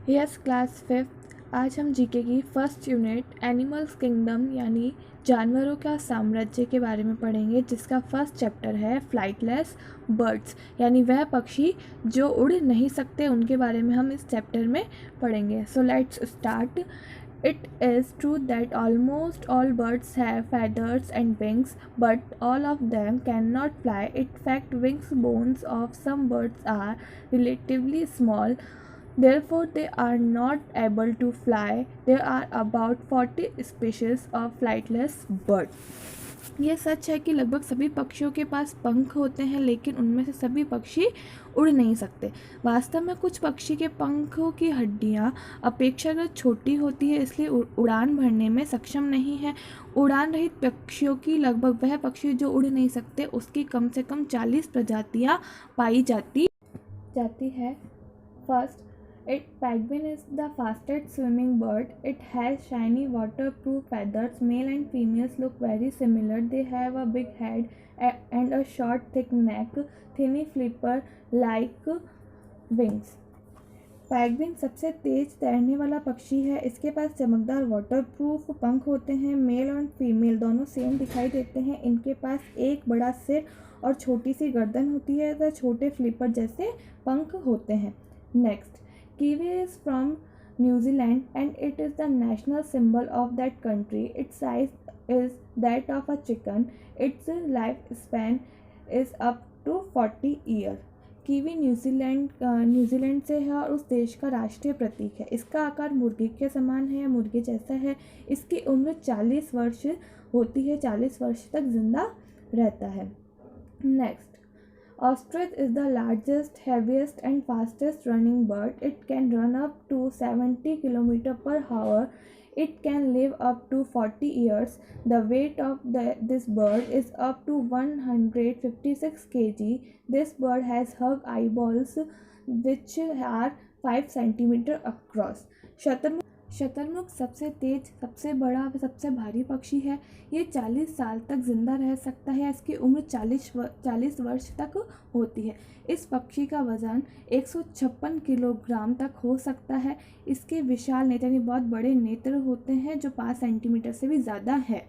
Yes class fifth. आज हम GK की फर्स्ट यूनिट एनिमल्स किंगडम यानी जानवरों का साम्राज्य के बारे में पढ़ेंगे, जिसका फर्स्ट चैप्टर है फ्लाइटलेस बर्ड्स यानी वह पक्षी जो उड़ नहीं सकते, उनके बारे में हम इस चैप्टर में पढ़ेंगे। So let's start. It is true that almost all birds have feathers and wings, but all of them cannot fly. In fact, wings bones of some birds are relatively small, therefore they are not able to fly. There are about 40 species of flightless birds. ये सच है कि लगभग सभी पक्षियों के पास पंख होते हैं, लेकिन उनमें से सभी पक्षी उड़ नहीं सकते। वास्तव में कुछ पक्षी के पंखों की हड्डियां अपेक्षाकृत छोटी होती है, इसलिए उड़ान भरने में सक्षम नहीं है। उड़ान रहित पक्षियों की लगभग वह पक्षी जो उड़ नहीं सकते उसकी कम से कम 40 प्रजातियां पाई जाती है। First, penguin is the fastest swimming bird. It has shiny waterproof feathers. Male and females look very similar. They have a big head and a short thick neck, thin flipper like wings. पैगविन सबसे तेज तैरने वाला पक्षी है। इसके पास चमकदार waterproof पंख होते हैं। मेल और फीमेल दोनों सेम दिखाई देते हैं। इनके पास एक बड़ा सिर और छोटी सी गर्दन होती है तथा छोटे फ्लिपर जैसे पंख होते हैं। Next, kiwi is from New Zealand and it is the national symbol of that country. Its size is that of a chicken. Its life span is up to 40 year. Kiwi New Zealand से है और उस देश का राष्ट्रीय प्रतीक है। इसका आकार मुर्गी के समान है या मुर्गे जैसा है। इसकी उम्र 40 वर्ष होती है, 40 वर्ष तक जिंदा रहता है। Next, ostrich is the largest, heaviest and fastest running bird. It can run up to 70 km/h. It can live up to 40 years. The weight of this bird is up to 156 kg. This bird has hug eyeballs which are 5 cm across. शतरमुर्ग सबसे तेज, सबसे बड़ा व सबसे भारी पक्षी है। ये 40 साल तक जिंदा रह सकता है। इसकी उम्र 40 वर्ष तक होती है। इस पक्षी का वजन 156 किलोग्राम तक हो सकता है। इसके विशाल नेत्र यानी बहुत बड़े नेत्र होते हैं जो 5 सेंटीमीटर से भी ज़्यादा है।